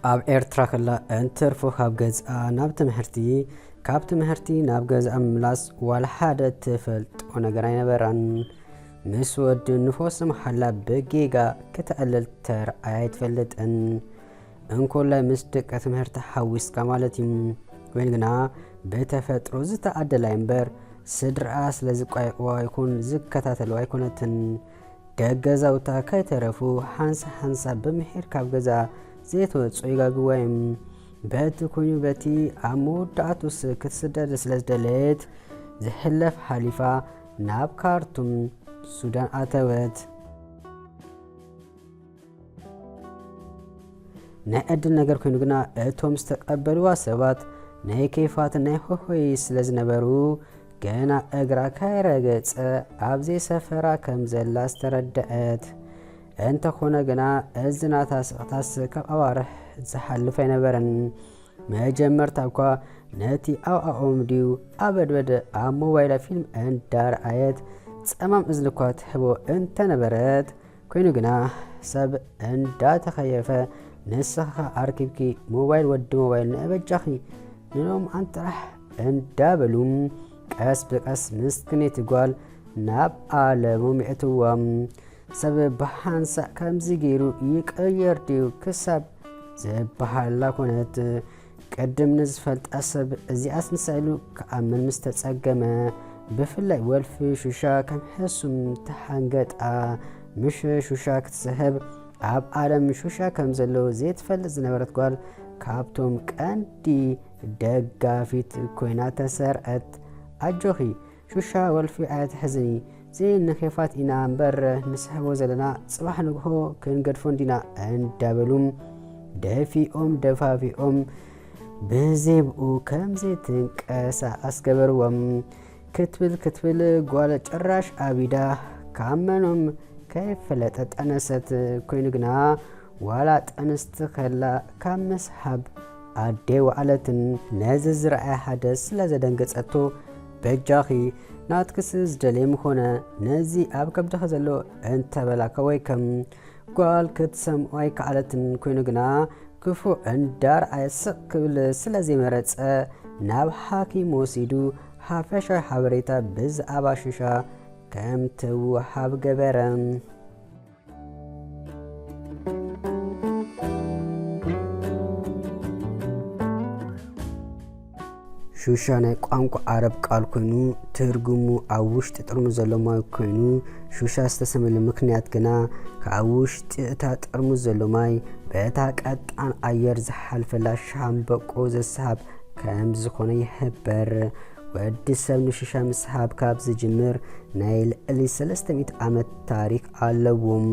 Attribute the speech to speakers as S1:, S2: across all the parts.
S1: ኣብ ኤርትራ ከላ እንትርፎ ካብ ገዝኣ ናብ ትምህርቲ ናብ ገዝኣ ምምላስ ዋላ ሓደ ትፈልጦ ነገር ኣይነበራን። ምስ ወዲ ንፎስ መሓላ በጌጋ ክትዕልል ተርኣያ ኣይትፈልጥን። እንኮላይ ምስ ደቀ ትምህርቲ ሓዊስካ ማለት እዩ። ወይን ግና ብተፈጥሮ ዝተኣደላይ እምበር ስድራኣ ስለ ዝቋይቕዋ ይኹን ዝከታተልዋ ኣይኮነትን። ደገዛውታ ከይተረፉ ሓንሳ ብምሒር ካብ ገዛ ዘይተወፅኦ ይጋግዋዮም። በቲ ኮይኑ በቲ ኣብ መወዳእቱስ ክትስደድ ስለ ዝደለየት ዝሕለፍ ሓሊፋ ናብ ካርቱም ሱዳን ኣተወት። ናይ ዕድል ነገር ኮይኑ ግና እቶም ዝተቀበልዋ ሰባት ናይ ከይፋትን ናይ ሆሆይ ስለ ዝነበሩ ገና እግራ ካይረገፀ ኣብዘይ ሰፈራ ከም ዘላ ዝተረድአት። እንተኾነ ግና እዚ ናታ ስቕታስ ካብ ኣዋርሕ ዝሓልፍ ኣይነበረን። መጀመርታ እኳ ነቲ ኣብኣኦም ድዩ ኣበድበደ ኣብ ሞባይላ ፊልም እንዳረኣየት ፀማም እዝኒ እኳ ትሕቦ እንተነበረት ኮይኑ ግና ሰብ እንዳተኸየፈ ንስኻ ኣርኪብኪ ሞባይል ወዲ ሞባይል ንእበጃኺ ንሎም ኣንጥራሕ እንዳበሉ ቀስ ብቀስ ምስክኔት ጓል ናብ ዓለሞም የእትዎም። ሰብ ብሓንሳእ ከምዚ ገይሩ ይቀየር ድዩ ክሳብ ዝበሃላ ኮነት። ቅድም ንዝፈልጣ ሰብ እዚኣስ ንሳኢሉ ክኣምን ምስ ተጸገመ ብፍላይ ወልፊ ሹሻ ከም ሕሱም ተሓንገጣ ምሽ ሹሻ ክትስህብ ኣብ ዓለም ሹሻ ከም ዘለዎ ዘይትፈልጥ ዝነበረት ጓል ካብቶም ቀንዲ ደጋፊት ኮይና ተሰርዐት። ኣጆኺ ሹሻ ወልፊ ኣያትሕዝኒ ዘይንኸፋት ኢና እምበር ንስሕቦ ዘለና ጽባሕ ንግሆ ክንገድፎ እንዲና እንዳበሉ ደፋፊኦም ብዘይብኡ ከምዘይ ትንቀሳቐስ ገበርዎም። ክትብል ጓል ጭራሽ ኣቢዳ ካመኖም ከይፈለጠ ጠነሰት። ኮይኑ ግና ዋላ ጠንስቲ ከላ ካብ መስሓብ ኣዴ ዋዕለትን ነዚ ዝረኣያ ሓደ ስለ ዘደንገጸቶ በጃኺ ናትክስ ዝደለየ ምኾነ ነዚ ኣብ ከብድኸ ዘሎ እንተበላካ ወይ ከም ጓል ክትሰምዖ ኣይከኣለትን። ኮይኑ ግና ክፉእ እንዳርኣየ ስቕ ክብል ስለ ዘይመረፀ ናብ ሓኪም ወሲዱ ሓፈሻዊ ሓበሬታ ብዛዕባ ሹሻ ከም ትወሃብ ገበረ። ሹሻ ናይ ቋንቋ ዓረብ ቃል ኮይኑ ትርጉሙ ኣብ ውሽጢ ጥርሙዝ ዘሎ ማይ ኮይኑ ሹሻ ዝተሰመለ ምክንያት ግና ካብ ውሽጢ እታ ጥርሙዝ ዘሎ ማይ በታ ቀጣን ኣየር ዝሓልፈላ ሻምበቆ ዘስሓብ ከም ዝኾነ ይሕበር። ወዲ ሰብ ንሹሻ ምስሓብ ካብ ዝጅምር ናይ ልዕሊ 300 ዓመት ታሪክ ኣለዎም።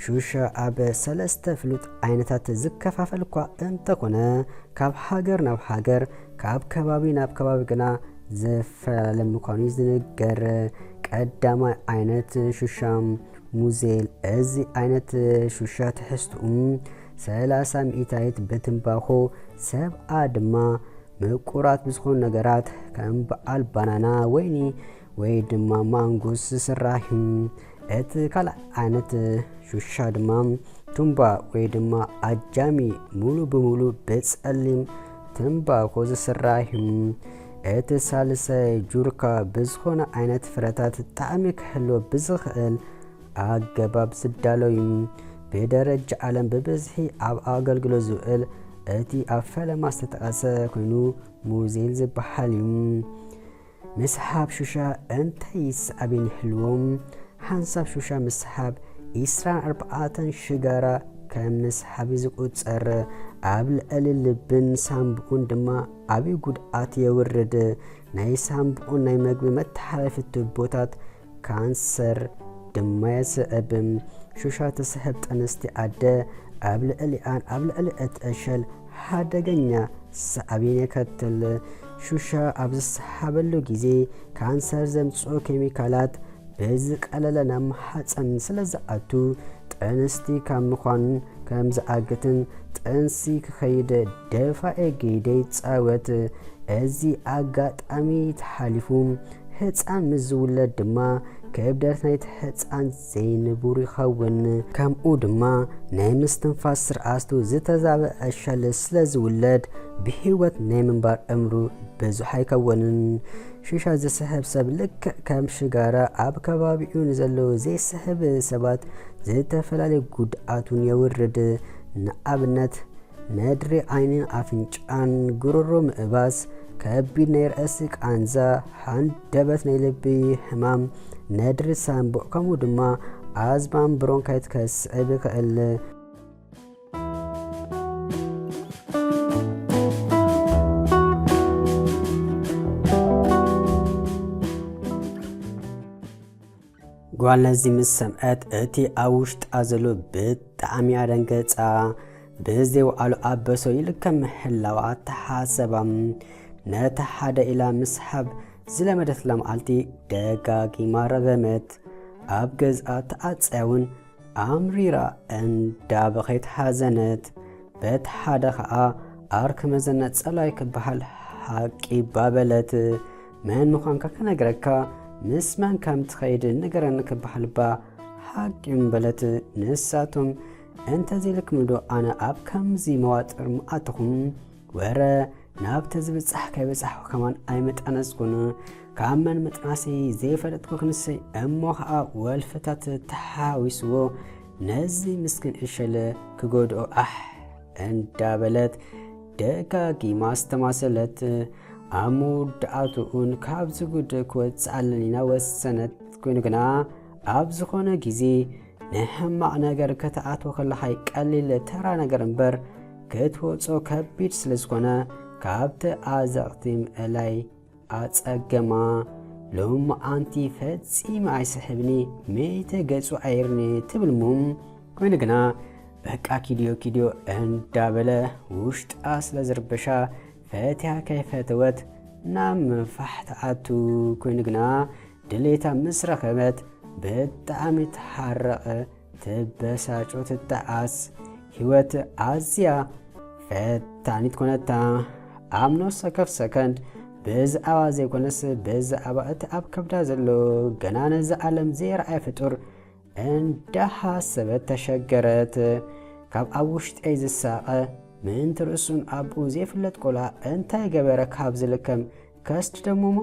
S1: ሹሻ ኣብ 3 ፍሉጥ ዓይነታት ዝከፋፈል እኳ እንተኾነ ካብ ሃገር ናብ ሃገር ካብ ከባቢ ናብ ከባቢ ግና ዝፈላለ ምዃኑ ዝንገር። ቀዳማይ ዓይነት ሹሻ ሙዜል። እዚ ዓይነት ሹሻ ትሕዝትኡ 30 ሚእታዊት በትንባኾ ሰብኣ ድማ ምቁራት ብዝኾኑ ነገራት ከም በዓል ባናና ወይኒ ወይ ድማ ማንጎስ ዝስራሕ። እቲ ካልእ ዓይነት ሹሻ ድማ ቱምባ ወይ ድማ ኣጃሚ ሙሉ ብሙሉ ብጸሊም ትንባኮ ዝስራሕ። እቲ ሳልሳይ ጁርካ ብዝኾነ ዓይነት ፍረታት ጣዕሚ ክህልዎ ብዝኽእል ኣገባብ ዝዳለዩ ብደረጃ ዓለም ብብዝሒ ኣብ ኣገልግሎት ዝውዕል እቲ ኣብ ፈለማ ዝተጠቐሰ ኮይኑ ሙዜል ዝበሃል እዩ። ምስሓብ ሹሻ እንታይ ይስዓብን ይሕልዎም? ሓንሳብ ሹሻ ምስሓብ 24 ሽጋራ ከም ምስሓብ ዝቁፀር። ኣብ ልዕሊ ልብን ሳምብኡን ድማ ዓብይ ጉድኣት የውርድ። ናይ ሳምብኡን ናይ መግቢ መተሓላለፊ ቱቦታት ካንሰር ድማ የስዕብ። ሹሻ ትስሕብ ጠንስቲ ኣደ ኣብ ልዕሊኣን ኣብ ልዕሊ እትእሸል ሓደገኛ ሳዕቤን የከትል። ሹሻ ኣብ ዝሰሓበሉ ግዜ ካንሰር ዘምፅኡ ኬሚካላት ብዝቀለለ ናብ ማሕፀን ስለ ዝኣቱ ጠንስቲ ካብ ምዃን ከም ዝኣግትን ጥንሲ ክኸይድ ደፋኤ ጌደ ይፃወት። እዚ ኣጋጣሚ ተሓሊፉ ህፃን ምዝውለድ ድማ ክብደት ናይቲ ህፃን ዘይንቡር ይኸውን ከምኡ ድማ ናይ ምስትንፋስ ስርዓቱ ዝተዛበአ ሸለል ስለ ዝውለድ ብሂወት ናይ ምንባር እምሩ ብዙሕ ኣይከውንን ሽሻ ዝስሕብ ሰብ ልክዕ ከም ሽጋራ ኣብ ከባቢኡ ንዘለዉ ዘይስሕብ ሰባት ዝተፈላለዩ ጉድኣቱን የውርድ ንኣብነት ነድሪ ዓይንን ኣፍንጫን ጉሮሮ ምእባስ ከቢድ ናይ ርእሲ ቃንዛ ሃንደበት ናይ ልቢ ሕማም ነድሪ ሳንቡዕ ከምኡ ድማ ኣዝማን ብሮንካይት ከስዕብ ይኽእል ጓል ነዚ ምስ ሰምዐት እቲ ኣብ ውሽጣ ዘሎ ብጣዕሚ ኣደንገፃ ብዘይወኣሉ ኣበሶ ይልከም ምህላዋ ተሓሰባ ነታ ሓደ ኢላ ምስሓብ ዝለመደትላ መዓልቲ ደጋጊማ ረገመት ኣብ ገዝኣ ተኣፀውን ኣምሪራ እንዳበኸይት ሓዘነት በቲ ሓደ ከዓ ኣርክ መዘነት ጸላይ ክበሃል ሓቂ ባበለት መን ምዃንካ ክነግረካ ምስ መን ከም ትኸይድ ንገረኒ ክበሃልባ ሓቂ እምበለት ንሳቶም እንተዘይልክምዶ ኣነ ኣብ ከምዚ መዋጥር መኣትኹም ወረ ናብተ ዝብፃሕ ከይበፃሕ ከማን ኣይመጣነስኩን ካብ መን ምጥናሲ ዘይፈለጥኩ ክንሰይ እሞ ከዓ ወልፍታት ተሓዊስዎ ነዚ ምስኪን እሸለ ክጎድኦ እንዳበለት ደጋጊማ ዝተማሰለት ኣብ መወዳእቱኡን ካብ ዝጉድእ ክወፅእ ኣለኒ ኢና ወሰነት ኮይኑ ግና ኣብ ዝኾነ ግዜ ንሕማቕ ነገር ከተኣትዎ ከለኻይ ቀሊል ተራ ነገር እምበር ክትወፆ ከቢድ ስለ ዝኾነ ካብቲ ኣዘቕቲ ምእላይ ኣጸገማ ሎሚ ኣንቲ ፈፂመ ኣይስሕብኒ ሜተ ገጹ ኣይርኒ ትብልሙም ኮይኑ ግና በቃ ኪድዮ እንዳበለ ውሽጣ ስለ ዝርበሻ ፈትያ ከይፈተወት ናብ ምንፋሕ ተኣቱ ኮይኑ ግና ድሌታ ምስ ረኸበት ብጣዕሚ ተሓረቐ ትበሳጮ ትጠዓስ ህይወት ኣዝያ ፈታኒት ኮነታ ኣብ ነፍሰ ሰከንድ ብዛዕባ ዘይኮነስ ብዛዕባ እቲ ኣብ ከብዳ ዘሎ ገና ነዚ ዓለም ዘይረኣየ ፍጡር እንዳሓሰበት ተሸገረት ካብ ኣብ ውሽጠይ ዝሳቐ ምእንቲ ርእሱን ኣብኡ ዘይፍለጥ ቆልዓ እንታይ ገበረ ካብ ዝልከም ከስቲ ደሞሞ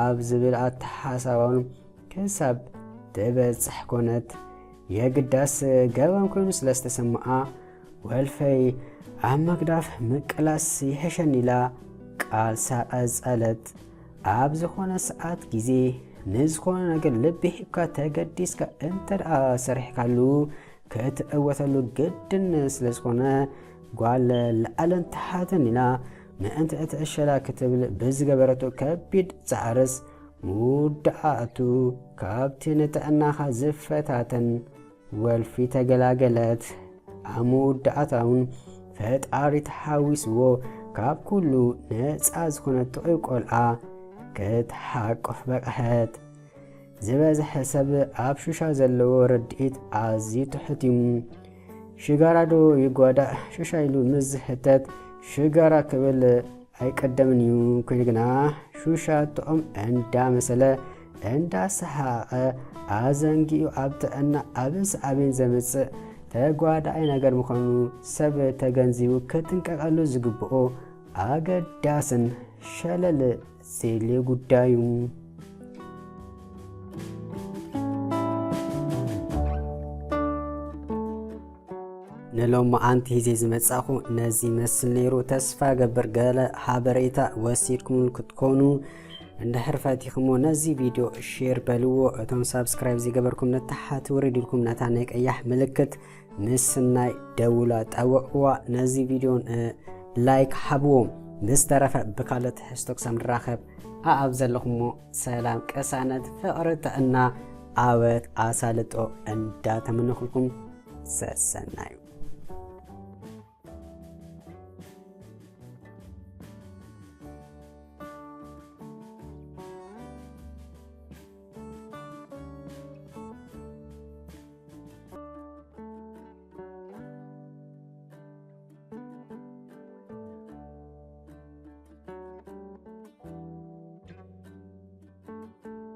S1: ኣብ ዝብል ኣተሓሳባውን ክሳብ ትበፅሕ ኮነት የግዳስ ገባን ኮይኑ ስለ ዝተሰምዓ ወልፈይ ኣብ መግዳፍ ምቅላስ ይሕሸኒ ኢላ ቃልሳ ቀጸለት ኣብ ዝኾነ ሰዓት ግዜ ንዝኾነ ነገር ልቢ ሂብካ ተገዲስካ እንተደኣ ሰሪሕካሉ ክትዕወተሉ ግድን ስለ ዝኾነ ጓል ለዓለን ተሓተን ኢላ ምእንቲ እቲ ዕሸላ ክትብል ብዝገበረቱ ከቢድ ፃዕርስ ሙዳኣቱ ካብቲ ንጥዕናኻ ዝፈታተን ወልፊ ተገላገለት ኣብ መወዳእታውን ፈጣሪ ተሓዊስዎ ካብ ኩሉ ነፃ ዝኾነት ጥዑይ ቆልዓ ክትሓቆፍ በቕሐት ዝበዝሐ ሰብ ኣብ ሽሻ ዘለዎ ረድኢት ኣዝዩ ትሑት እዩ ሽጋራዶ ይጓዳእ ሽሻ ኢሉ ምዝሕተት ሽጋራ ክብል ኣይቀደምን እዩ ኮይኑ ግና ሹሻ ጥዑም እንዳመሰለ እንዳሰሓቐ ኣዘንጊኡ ኣብ ጥዕና ኣብስ ዓብን ዘምፅእ ተጓዳኣይ ነገር ምዃኑ ሰብ ተገንዚቡ ክትንቀቐሉ ዝግብኦ ኣገዳስን ሸለል ዘድልዮ ጉዳዩ ንሎሚ ኣንቲ ሂዜ ዝመጻኹ ነዚ መስል ነይሩ ተስፋ ገብር ገለ ሓበሬታ ወሲድኩም ክትኮኑ እንድሕር ፈቲኹሞ ነዚ ቪድዮ ሼር በልዎ እቶም ሳብስክራይብ ዝገበርኩም ነታሓት ውሪድ ኢልኩም ነታ ናይ ቀያሕ ምልክት ምስናይ ደውላ ጠወቅዋ ነዚ ቪድዮን ላይክ ሓብዎ ምስተረፈ ብካለት ሕስቶክ ሰምራኸብ ኣብ ዘለኹሞ ሰላም ቅሳነት ፍቕሪ ጥዕና ዓወት ኣሳልጦ እንዳተመነኽልኩም ሰሰናዩ